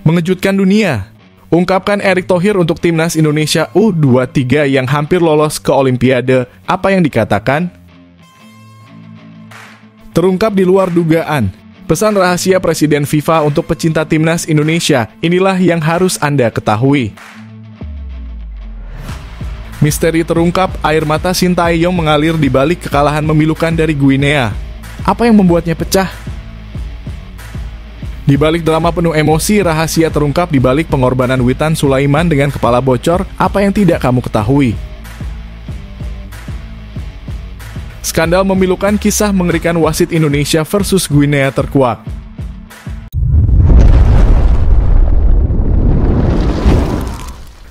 Mengejutkan dunia, ungkapkan Erick Thohir untuk timnas Indonesia U23 yang hampir lolos ke Olimpiade. Apa yang dikatakan? Terungkap di luar dugaan. Pesan rahasia Presiden FIFA untuk pecinta timnas Indonesia, inilah yang harus Anda ketahui. Misteri terungkap, air mata Sintayong mengalir di balik kekalahan memilukan dari Guinea. Apa yang membuatnya pecah? Di balik drama penuh emosi, rahasia terungkap di balik pengorbanan Witan Sulaiman dengan kepala bocor. Apa yang tidak kamu ketahui? Skandal memilukan, kisah mengerikan wasit Indonesia versus Guinea terkuak.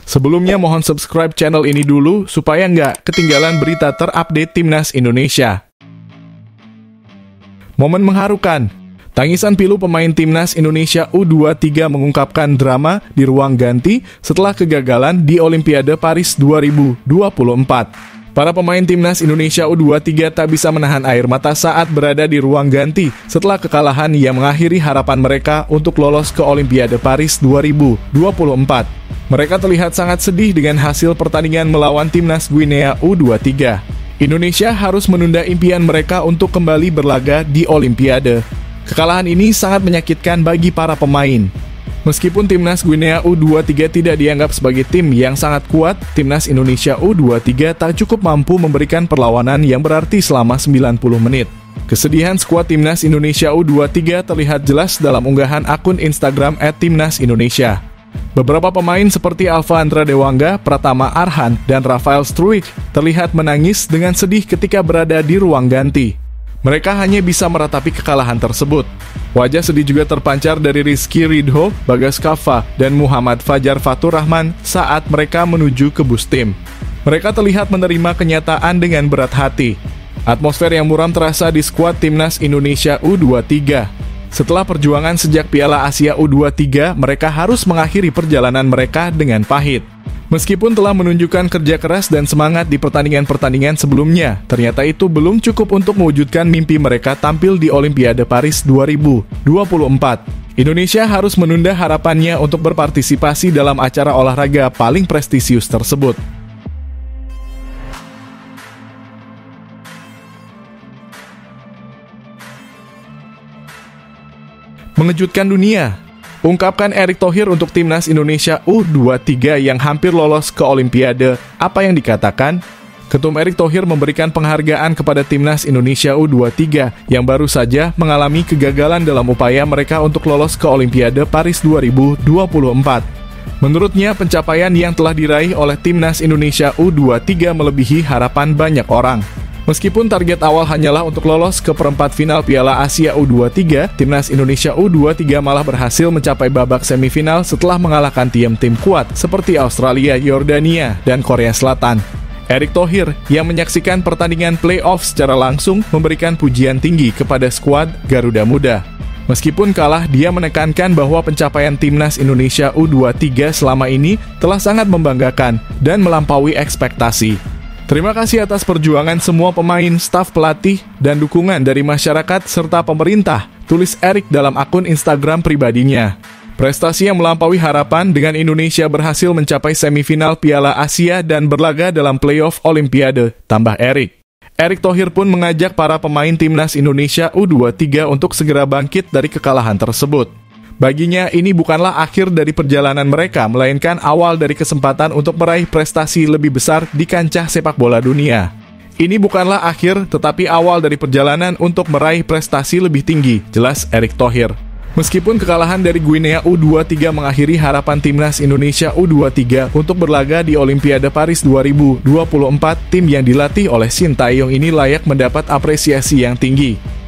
Sebelumnya mohon subscribe channel ini dulu supaya nggak ketinggalan berita terupdate timnas Indonesia. Momen mengharukan. Tangisan pilu pemain timnas Indonesia U23 mengungkapkan drama di ruang ganti setelah kegagalan di Olimpiade Paris 2024. Para pemain timnas Indonesia U23 tak bisa menahan air mata saat berada di ruang ganti setelah kekalahan yang mengakhiri harapan mereka untuk lolos ke Olimpiade Paris 2024. Mereka terlihat sangat sedih dengan hasil pertandingan melawan timnas Guinea U23. Indonesia harus menunda impian mereka untuk kembali berlaga di Olimpiade. Kekalahan ini sangat menyakitkan bagi para pemain. Meskipun timnas Guinea U23 tidak dianggap sebagai tim yang sangat kuat, timnas Indonesia U23 tak cukup mampu memberikan perlawanan yang berarti selama 90 menit. Kesedihan skuad timnas Indonesia U23 terlihat jelas dalam unggahan akun Instagram @timnasindonesia. Beberapa pemain seperti Alfa Andra Dewangga, Pratama Arhan, dan Rafael Struijk terlihat menangis dengan sedih ketika berada di ruang ganti. Mereka hanya bisa meratapi kekalahan tersebut. Wajah sedih juga terpancar dari Rizky Ridho, Bagas Kava, dan Muhammad Fajar Fatur Rahman saat mereka menuju ke bus tim. Mereka terlihat menerima kenyataan dengan berat hati. Atmosfer yang muram terasa di skuad timnas Indonesia U23. Setelah perjuangan sejak Piala Asia U23, mereka harus mengakhiri perjalanan mereka dengan pahit. Meskipun telah menunjukkan kerja keras dan semangat di pertandingan-pertandingan sebelumnya, ternyata itu belum cukup untuk mewujudkan mimpi mereka tampil di Olimpiade Paris 2024. Indonesia harus menunda harapannya untuk berpartisipasi dalam acara olahraga paling prestisius tersebut. Mengejutkan dunia, ungkapkan Erick Thohir untuk timnas Indonesia U23 yang hampir lolos ke Olimpiade. Apa yang dikatakan? Ketum Erick Thohir memberikan penghargaan kepada timnas Indonesia U23 yang baru saja mengalami kegagalan dalam upaya mereka untuk lolos ke Olimpiade Paris 2024. Menurutnya, pencapaian yang telah diraih oleh timnas Indonesia U23 melebihi harapan banyak orang. Meskipun target awal hanyalah untuk lolos ke perempat final Piala Asia U23, timnas Indonesia U23 malah berhasil mencapai babak semifinal setelah mengalahkan tim-tim kuat seperti Australia, Yordania, dan Korea Selatan. Erick Thohir yang menyaksikan pertandingan playoff secara langsung memberikan pujian tinggi kepada skuad Garuda Muda. Meskipun kalah, dia menekankan bahwa pencapaian timnas Indonesia U23 selama ini telah sangat membanggakan dan melampaui ekspektasi. Terima kasih atas perjuangan semua pemain, staf pelatih, dan dukungan dari masyarakat serta pemerintah, tulis Erick dalam akun Instagram pribadinya. Prestasi yang melampaui harapan dengan Indonesia berhasil mencapai semifinal Piala Asia dan berlaga dalam playoff Olimpiade, tambah Erick. Erick Thohir pun mengajak para pemain timnas Indonesia U23 untuk segera bangkit dari kekalahan tersebut. Baginya, ini bukanlah akhir dari perjalanan mereka, melainkan awal dari kesempatan untuk meraih prestasi lebih besar di kancah sepak bola dunia. Ini bukanlah akhir, tetapi awal dari perjalanan untuk meraih prestasi lebih tinggi, jelas Erick Thohir. Meskipun kekalahan dari Guinea U23 mengakhiri harapan timnas Indonesia U23 untuk berlaga di Olimpiade Paris 2024, tim yang dilatih oleh Sintayong ini layak mendapat apresiasi yang tinggi.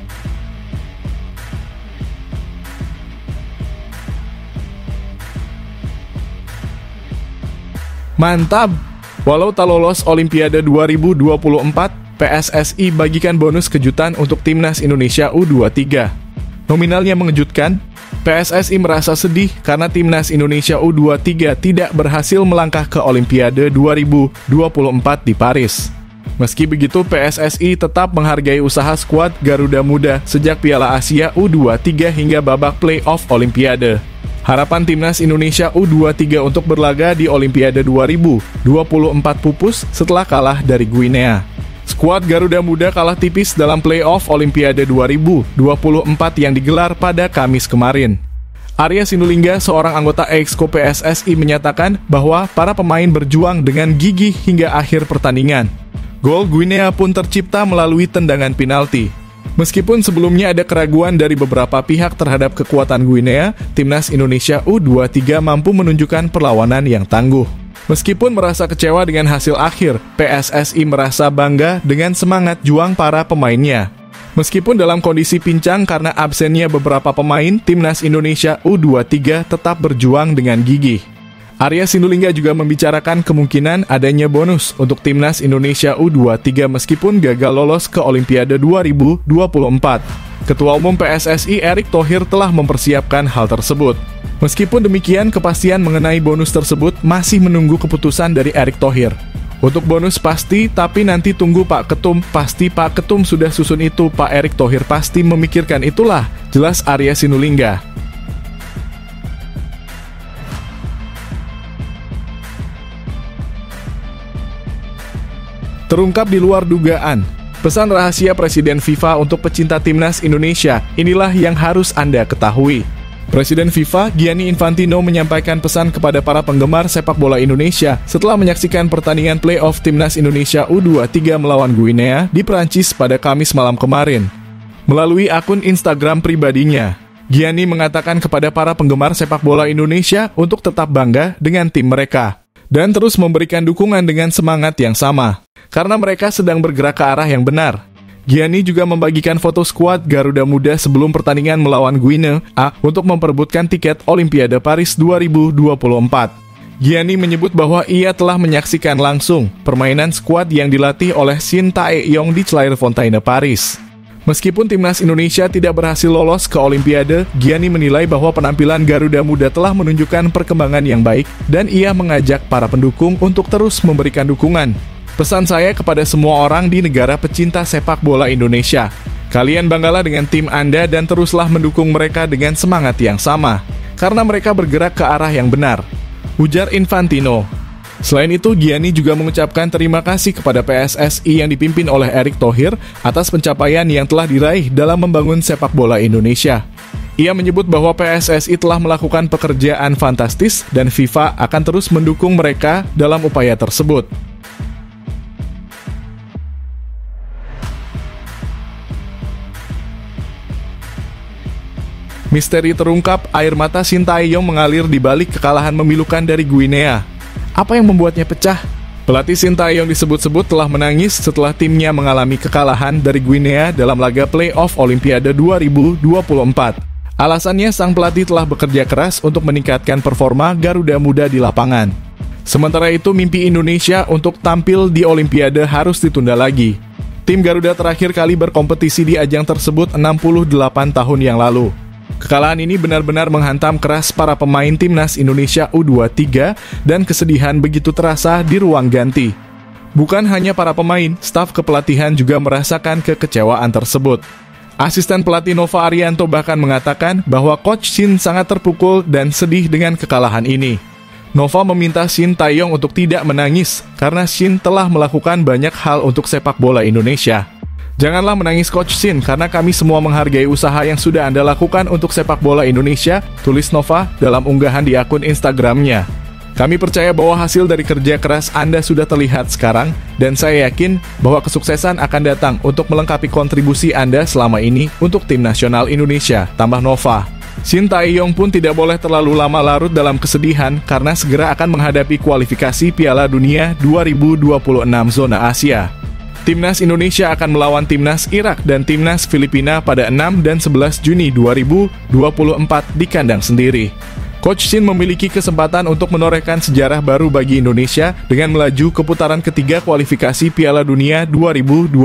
Mantap! Walau tak lolos Olimpiade 2024, PSSI bagikan bonus kejutan untuk timnas Indonesia U23. Nominalnya mengejutkan, PSSI merasa sedih karena timnas Indonesia U23 tidak berhasil melangkah ke Olimpiade 2024 di Paris. Meski begitu, PSSI tetap menghargai usaha skuad Garuda Muda sejak Piala Asia U23 hingga babak playoff Olimpiade. Harapan timnas Indonesia U23 untuk berlaga di Olimpiade 2024 pupus setelah kalah dari Guinea. Skuad Garuda Muda kalah tipis dalam playoff Olimpiade 2024 yang digelar pada Kamis kemarin. Arya Sinulinga, seorang anggota Exco PSSI, menyatakan bahwa para pemain berjuang dengan gigih hingga akhir pertandingan. Gol Guinea pun tercipta melalui tendangan penalti. Meskipun sebelumnya ada keraguan dari beberapa pihak terhadap kekuatan Guinea, timnas Indonesia U23 mampu menunjukkan perlawanan yang tangguh. Meskipun merasa kecewa dengan hasil akhir, PSSI merasa bangga dengan semangat juang para pemainnya. Meskipun dalam kondisi pincang karena absennya beberapa pemain, timnas Indonesia U23 tetap berjuang dengan gigih. Arya Sinulinga juga membicarakan kemungkinan adanya bonus untuk timnas Indonesia U23 meskipun gagal lolos ke Olimpiade 2024. Ketua Umum PSSI Erick Thohir telah mempersiapkan hal tersebut. Meskipun demikian, kepastian mengenai bonus tersebut masih menunggu keputusan dari Erick Thohir. Untuk bonus pasti, tapi nanti tunggu Pak Ketum. Pasti Pak Ketum sudah susun itu, Pak Erick Thohir pasti memikirkan itulah, jelas Arya Sinulinga. Terungkap di luar dugaan. Pesan rahasia Presiden FIFA untuk pecinta timnas Indonesia, inilah yang harus Anda ketahui. Presiden FIFA, Gianni Infantino, menyampaikan pesan kepada para penggemar sepak bola Indonesia setelah menyaksikan pertandingan playoff timnas Indonesia U23 melawan Guinea di Prancis pada Kamis malam kemarin. Melalui akun Instagram pribadinya, Gianni mengatakan kepada para penggemar sepak bola Indonesia untuk tetap bangga dengan tim mereka dan terus memberikan dukungan dengan semangat yang sama, karena mereka sedang bergerak ke arah yang benar. Gianni juga membagikan foto skuad Garuda Muda sebelum pertandingan melawan Guinea untuk memperebutkan tiket Olimpiade Paris 2024. Gianni menyebut bahwa ia telah menyaksikan langsung permainan skuad yang dilatih oleh Shin Tae-yong di Clairefontaine, Paris. Meskipun timnas Indonesia tidak berhasil lolos ke Olimpiade, Gianni menilai bahwa penampilan Garuda Muda telah menunjukkan perkembangan yang baik dan ia mengajak para pendukung untuk terus memberikan dukungan. Pesan saya kepada semua orang di negara pecinta sepak bola Indonesia. Kalian banggalah dengan tim Anda dan teruslah mendukung mereka dengan semangat yang sama, karena mereka bergerak ke arah yang benar, ujar Infantino. Selain itu, Gianni juga mengucapkan terima kasih kepada PSSI yang dipimpin oleh Erick Thohir atas pencapaian yang telah diraih dalam membangun sepak bola Indonesia. Ia menyebut bahwa PSSI telah melakukan pekerjaan fantastis dan FIFA akan terus mendukung mereka dalam upaya tersebut. Misteri terungkap, air mata Shin Tae-yong mengalir di balik kekalahan memilukan dari Guinea. Apa yang membuatnya pecah? Pelatih Shin Tae-yong disebut-sebut telah menangis setelah timnya mengalami kekalahan dari Guinea dalam laga playoff Olimpiade 2024. Alasannya, sang pelatih telah bekerja keras untuk meningkatkan performa Garuda Muda di lapangan. Sementara itu, mimpi Indonesia untuk tampil di Olimpiade harus ditunda lagi. Tim Garuda terakhir kali berkompetisi di ajang tersebut 68 tahun yang lalu. Kekalahan ini benar-benar menghantam keras para pemain timnas Indonesia U23 dan kesedihan begitu terasa di ruang ganti. Bukan hanya para pemain, staf kepelatihan juga merasakan kekecewaan tersebut. Asisten pelatih Nova Arianto bahkan mengatakan bahwa Coach Shin sangat terpukul dan sedih dengan kekalahan ini. Nova meminta Shin Tae-yong untuk tidak menangis karena Shin telah melakukan banyak hal untuk sepak bola Indonesia. Janganlah menangis Coach Shin, karena kami semua menghargai usaha yang sudah Anda lakukan untuk sepak bola Indonesia, tulis Nova dalam unggahan di akun Instagramnya. Kami percaya bahwa hasil dari kerja keras Anda sudah terlihat sekarang, dan saya yakin bahwa kesuksesan akan datang untuk melengkapi kontribusi Anda selama ini untuk tim nasional Indonesia, tambah Nova. Shin Tae-yong pun tidak boleh terlalu lama larut dalam kesedihan karena segera akan menghadapi kualifikasi Piala Dunia 2026 zona Asia. Timnas Indonesia akan melawan Timnas Irak dan Timnas Filipina pada 6 dan 11 Juni 2024 di kandang sendiri. Coach Shin memiliki kesempatan untuk menorehkan sejarah baru bagi Indonesia dengan melaju ke putaran ketiga kualifikasi Piala Dunia 2026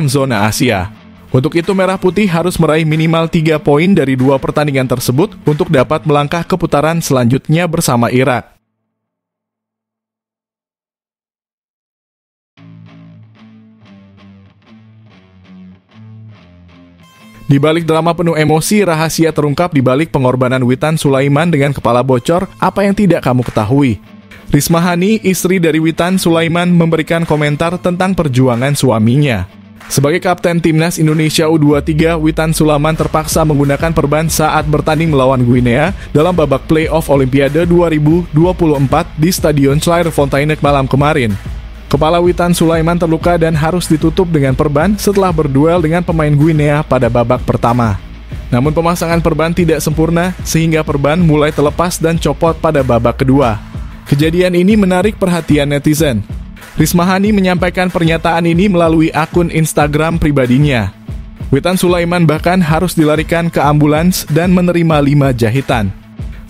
zona Asia. Untuk itu, Merah Putih harus meraih minimal 3 poin dari 2 pertandingan tersebut untuk dapat melangkah ke putaran selanjutnya bersama Irak. Di balik drama penuh emosi, rahasia terungkap di balik pengorbanan Witan Sulaiman dengan kepala bocor, apa yang tidak kamu ketahui. Risma Hani, istri dari Witan Sulaiman, memberikan komentar tentang perjuangan suaminya. Sebagai kapten timnas Indonesia U23, Witan Sulaiman terpaksa menggunakan perban saat bertanding melawan Guinea dalam babak play-off Olimpiade 2024 di Stadion Clairefontaine malam kemarin. Kepala Witan Sulaiman terluka dan harus ditutup dengan perban setelah berduel dengan pemain Guinea pada babak pertama. Namun pemasangan perban tidak sempurna sehingga perban mulai terlepas dan copot pada babak kedua. Kejadian ini menarik perhatian netizen. Risma Hani menyampaikan pernyataan ini melalui akun Instagram pribadinya. Witan Sulaiman bahkan harus dilarikan ke ambulans dan menerima 5 jahitan.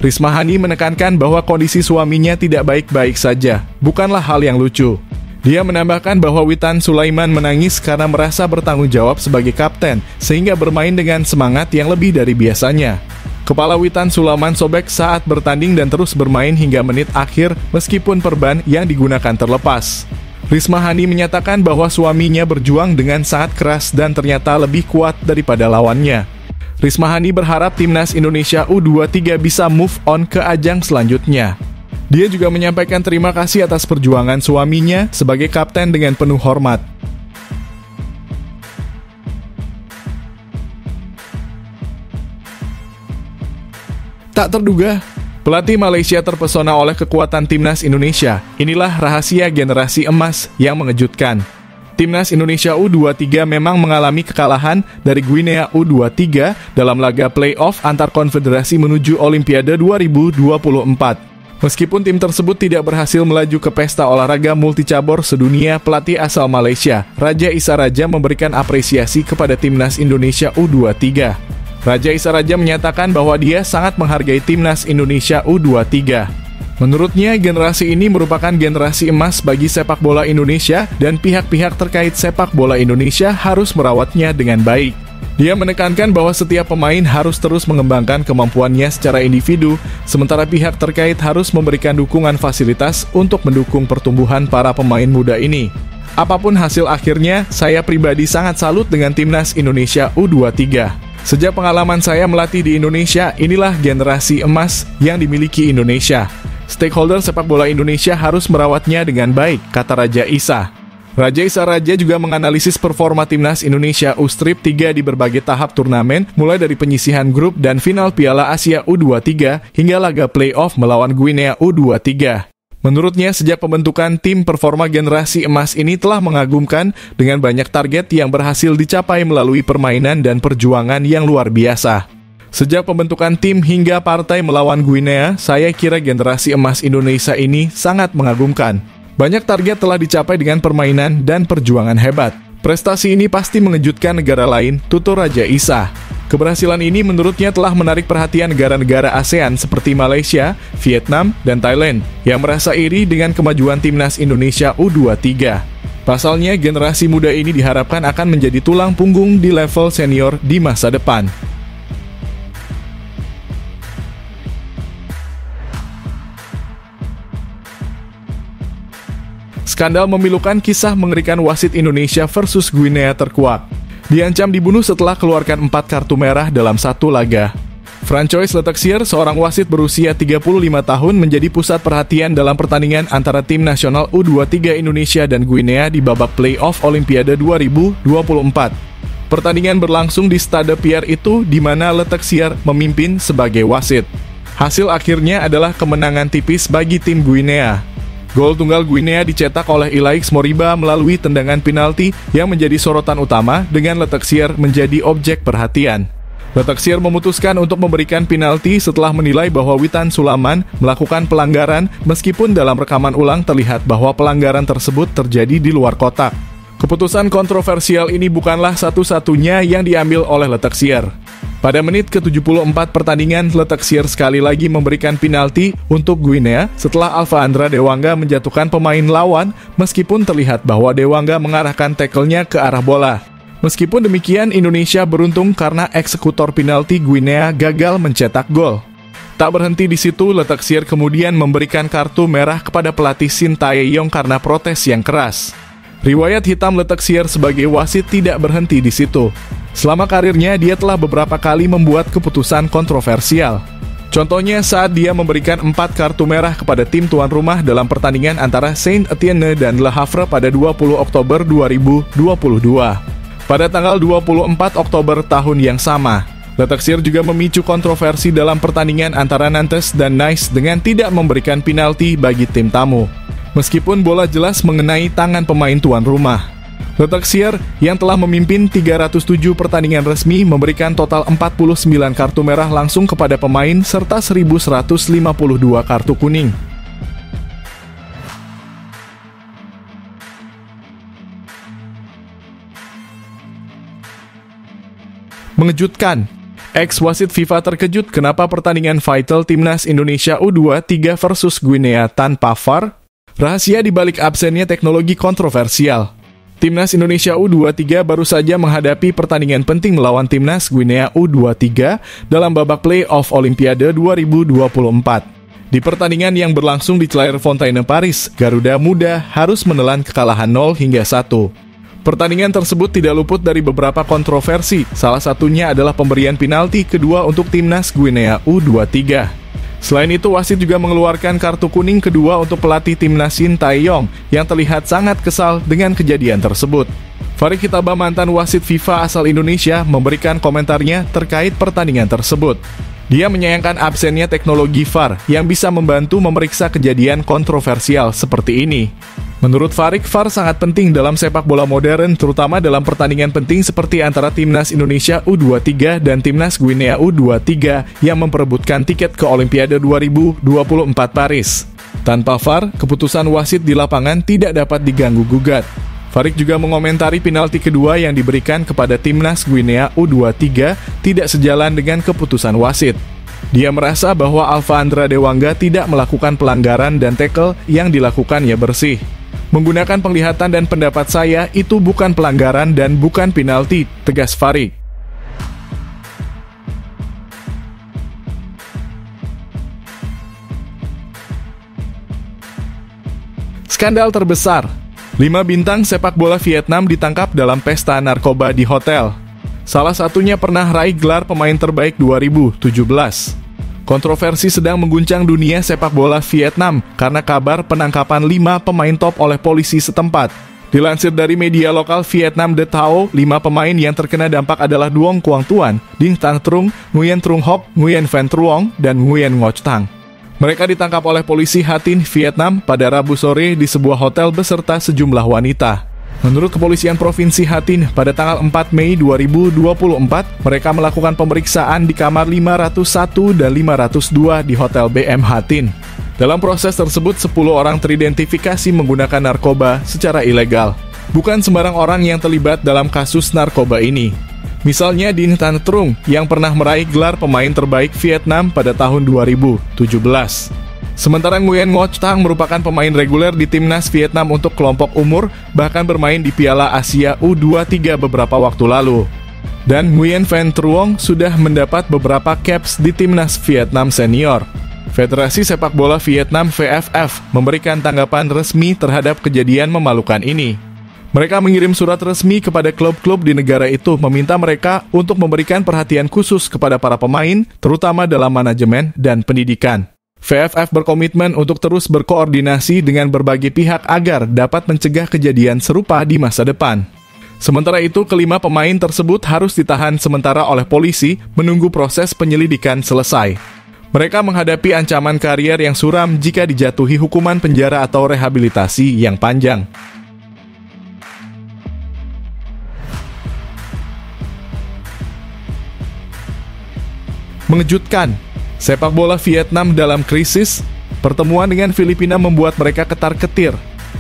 Risma Hani menekankan bahwa kondisi suaminya tidak baik-baik saja, bukanlah hal yang lucu. Dia menambahkan bahwa Witan Sulaiman menangis karena merasa bertanggung jawab sebagai kapten, sehingga bermain dengan semangat yang lebih dari biasanya. Kepala Witan Sulaiman sobek saat bertanding dan terus bermain hingga menit akhir meskipun perban yang digunakan terlepas. Risma Hani menyatakan bahwa suaminya berjuang dengan sangat keras dan ternyata lebih kuat daripada lawannya. Risma Hani berharap timnas Indonesia U23 bisa move on ke ajang selanjutnya. Dia juga menyampaikan terima kasih atas perjuangan suaminya sebagai kapten dengan penuh hormat. Tak terduga, pelatih Malaysia terpesona oleh kekuatan timnas Indonesia. Inilah rahasia generasi emas yang mengejutkan. Timnas Indonesia U23 memang mengalami kekalahan dari Guinea U23 dalam laga play-off antar konfederasi menuju Olimpiade 2024. Meskipun tim tersebut tidak berhasil melaju ke pesta olahraga multicabur sedunia, pelatih asal Malaysia, Raja Issa Raja, memberikan apresiasi kepada timnas Indonesia U23. Raja Issa Raja menyatakan bahwa dia sangat menghargai timnas Indonesia U23. Menurutnya, generasi ini merupakan generasi emas bagi sepak bola Indonesia dan pihak-pihak terkait sepak bola Indonesia harus merawatnya dengan baik. Dia menekankan bahwa setiap pemain harus terus mengembangkan kemampuannya secara individu, sementara pihak terkait harus memberikan dukungan fasilitas untuk mendukung pertumbuhan para pemain muda ini. Apapun hasil akhirnya, saya pribadi sangat salut dengan timnas Indonesia U23. Sejak pengalaman saya melatih di Indonesia, inilah generasi emas yang dimiliki Indonesia. Stakeholder sepak bola Indonesia harus merawatnya dengan baik, kata Raja Issa. Raja Issa Raja juga menganalisis performa timnas Indonesia U-3 di berbagai tahap turnamen, mulai dari penyisihan grup dan final Piala Asia U23 hingga laga play-off melawan Guinea U23. Menurutnya, sejak pembentukan tim performa generasi emas ini telah mengagumkan dengan banyak target yang berhasil dicapai melalui permainan dan perjuangan yang luar biasa. Sejak pembentukan tim hingga partai melawan Guinea, saya kira generasi emas Indonesia ini sangat mengagumkan. Banyak target telah dicapai dengan permainan dan perjuangan hebat. Prestasi ini pasti mengejutkan negara lain, tutur Raja Issa. Keberhasilan ini menurutnya telah menarik perhatian negara-negara ASEAN seperti Malaysia, Vietnam, dan Thailand yang merasa iri dengan kemajuan timnas Indonesia U23. Pasalnya, generasi muda ini diharapkan akan menjadi tulang punggung di level senior di masa depan. Skandal memilukan, kisah mengerikan wasit Indonesia versus Guinea terkuak. Diancam dibunuh setelah keluarkan 4 kartu merah dalam satu laga. Francois Letexier, seorang wasit berusia 35 tahun, menjadi pusat perhatian dalam pertandingan antara tim nasional U23 Indonesia dan Guinea di babak play-off Olimpiade 2024. Pertandingan berlangsung di Stade Pierre itu, di mana Letexier memimpin sebagai wasit. Hasil akhirnya adalah kemenangan tipis bagi tim Guinea. Gol tunggal Guinea dicetak oleh Ilaix Moriba melalui tendangan penalti yang menjadi sorotan utama, dengan Letexier menjadi objek perhatian. Letexier memutuskan untuk memberikan penalti setelah menilai bahwa Witan Sulaiman melakukan pelanggaran, meskipun dalam rekaman ulang terlihat bahwa pelanggaran tersebut terjadi di luar kotak. Keputusan kontroversial ini bukanlah satu-satunya yang diambil oleh Letexier. Pada menit ke-74 pertandingan, Letexier sekali lagi memberikan penalti untuk Guinea setelah Alpha Andra Dewangga menjatuhkan pemain lawan, meskipun terlihat bahwa Dewangga mengarahkan tackle-nya ke arah bola. Meskipun demikian, Indonesia beruntung karena eksekutor penalti Guinea gagal mencetak gol. Tak berhenti di situ, Letexier kemudian memberikan kartu merah kepada pelatih Shin Tae-yong karena protes yang keras. Riwayat hitam Letexier sebagai wasit tidak berhenti di situ. Selama karirnya, dia telah beberapa kali membuat keputusan kontroversial. Contohnya saat dia memberikan 4 kartu merah kepada tim tuan rumah dalam pertandingan antara Saint-Étienne dan Le Havre pada 20 Oktober 2022. Pada tanggal 24 Oktober tahun yang sama, Letexier juga memicu kontroversi dalam pertandingan antara Nantes dan Nice dengan tidak memberikan penalti bagi tim tamu, meskipun bola jelas mengenai tangan pemain tuan rumah. Letexier yang telah memimpin 307 pertandingan resmi memberikan total 49 kartu merah langsung kepada pemain serta 1.152 kartu kuning. Mengejutkan, ex-wasit FIFA terkejut kenapa pertandingan vital timnas Indonesia U23 versus Guinea tanpa VAR? Rahasia dibalik absennya teknologi kontroversial. Timnas Indonesia U23 baru saja menghadapi pertandingan penting melawan Timnas Guinea U23 dalam babak play-off Olimpiade 2024. Di pertandingan yang berlangsung di Clairefontaine, Paris, Garuda Muda harus menelan kekalahan 0-1. Pertandingan tersebut tidak luput dari beberapa kontroversi, salah satunya adalah pemberian penalti kedua untuk Timnas Guinea U23. Selain itu, wasit juga mengeluarkan kartu kuning kedua untuk pelatih timnas Shin Tae-yong yang terlihat sangat kesal dengan kejadian tersebut. Farid Hitaba, mantan wasit FIFA asal Indonesia, memberikan komentarnya terkait pertandingan tersebut. Dia menyayangkan absennya teknologi VAR yang bisa membantu memeriksa kejadian kontroversial seperti ini. Menurut Farid, VAR sangat penting dalam sepak bola modern, terutama dalam pertandingan penting seperti antara Timnas Indonesia U23 dan Timnas Guinea U23 yang memperebutkan tiket ke Olimpiade 2024 Paris. Tanpa VAR, keputusan wasit di lapangan tidak dapat diganggu-gugat. Farid juga mengomentari penalti kedua yang diberikan kepada Timnas Guinea U23 tidak sejalan dengan keputusan wasit. Dia merasa bahwa Alfa Andra Dewangga tidak melakukan pelanggaran dan tackle yang dilakukannya bersih. Menggunakan penglihatan dan pendapat saya, itu bukan pelanggaran dan bukan penalti, tegas Farid. Skandal terbesar. 5 bintang sepak bola Vietnam ditangkap dalam pesta narkoba di hotel. Salah satunya pernah raih gelar pemain terbaik 2017. Kontroversi sedang mengguncang dunia sepak bola Vietnam karena kabar penangkapan 5 pemain top oleh polisi setempat. Dilansir dari media lokal Vietnam The Tao, 5 pemain yang terkena dampak adalah Duong Quang Tuan, Dinh Thanh Trung, Nguyen Trung Hoc, Nguyen Van Truong, dan Nguyen Ngoc Tang. Mereka ditangkap oleh polisi Ha Tinh, Vietnam pada Rabu sore di sebuah hotel beserta sejumlah wanita. Menurut Kepolisian Provinsi Ha Tinh, pada tanggal 4 Mei 2024, mereka melakukan pemeriksaan di kamar 501 dan 502 di Hotel BM Ha Tinh. Dalam proses tersebut, 10 orang teridentifikasi menggunakan narkoba secara ilegal. Bukan sembarang orang yang terlibat dalam kasus narkoba ini. Misalnya Dinh Thanh Trung yang pernah meraih gelar pemain terbaik Vietnam pada tahun 2017. Sementara Nguyen Ngoc Tang merupakan pemain reguler di timnas Vietnam untuk kelompok umur, bahkan bermain di Piala Asia U23 beberapa waktu lalu. Dan Nguyen Van Truong sudah mendapat beberapa caps di timnas Vietnam senior. Federasi Sepak Bola Vietnam VFF memberikan tanggapan resmi terhadap kejadian memalukan ini. Mereka mengirim surat resmi kepada klub-klub di negara itu meminta mereka untuk memberikan perhatian khusus kepada para pemain, terutama dalam manajemen dan pendidikan. VFF berkomitmen untuk terus berkoordinasi dengan berbagai pihak agar dapat mencegah kejadian serupa di masa depan. Sementara itu, kelima pemain tersebut harus ditahan sementara oleh polisi menunggu proses penyelidikan selesai. Mereka menghadapi ancaman karier yang suram jika dijatuhi hukuman penjara atau rehabilitasi yang panjang. Mengejutkan. Sepak bola Vietnam dalam krisis, pertemuan dengan Filipina membuat mereka ketar-ketir.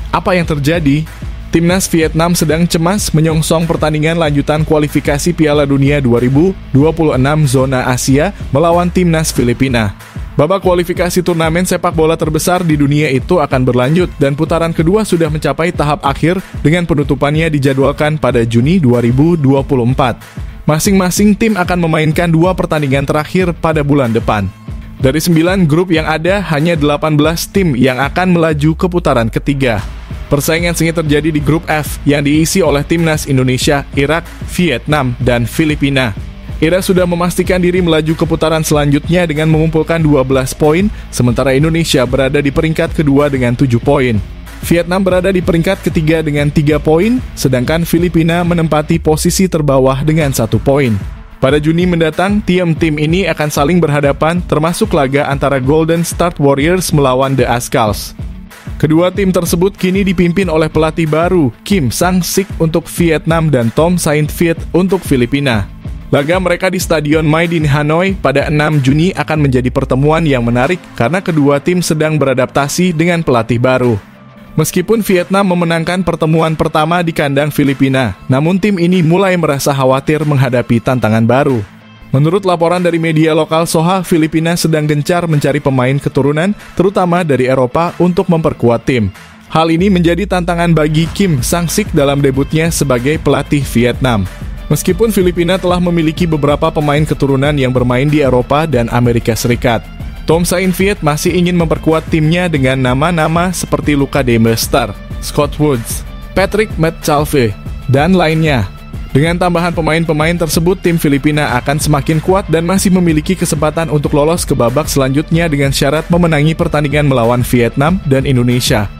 Apa yang terjadi? Timnas Vietnam sedang cemas menyongsong pertandingan lanjutan kualifikasi Piala Dunia 2026 zona Asia melawan Timnas Filipina. Babak kualifikasi turnamen sepak bola terbesar di dunia itu akan berlanjut dan putaran kedua sudah mencapai tahap akhir dengan penutupannya dijadwalkan pada Juni 2024. Masing-masing tim akan memainkan 2 pertandingan terakhir pada bulan depan. Dari 9 grup yang ada, hanya 18 tim yang akan melaju ke putaran ketiga. Persaingan sengit terjadi di grup F yang diisi oleh timnas Indonesia, Irak, Vietnam, dan Filipina. Irak sudah memastikan diri melaju ke putaran selanjutnya dengan mengumpulkan 12 poin, sementara Indonesia berada di peringkat kedua dengan 7 poin. Vietnam berada di peringkat ketiga dengan 3 poin, sedangkan Filipina menempati posisi terbawah dengan 1 poin. Pada Juni mendatang, tim ini akan saling berhadapan, termasuk laga antara Golden State Warriors melawan The Azkals. Kedua tim tersebut kini dipimpin oleh pelatih baru, Kim Sang-sik untuk Vietnam dan Tom Saintfiet untuk Filipina. Laga mereka di Stadion Maidin Hanoi pada 6 Juni akan menjadi pertemuan yang menarik karena kedua tim sedang beradaptasi dengan pelatih baru. Meskipun Vietnam memenangkan pertemuan pertama di kandang Filipina, namun tim ini mulai merasa khawatir menghadapi tantangan baru. Menurut laporan dari media lokal Soha, Filipina sedang gencar mencari pemain keturunan, terutama dari Eropa, untuk memperkuat tim. Hal ini menjadi tantangan bagi Kim Sang-sik dalam debutnya sebagai pelatih Vietnam. Meskipun Filipina telah memiliki beberapa pemain keturunan yang bermain di Eropa dan Amerika Serikat, Tom Saintfiet masih ingin memperkuat timnya dengan nama-nama seperti Luka Demirster, Scott Woods, Patrick Metcalfe, dan lainnya. Dengan tambahan pemain-pemain tersebut, tim Filipina akan semakin kuat dan masih memiliki kesempatan untuk lolos ke babak selanjutnya dengan syarat memenangi pertandingan melawan Vietnam dan Indonesia.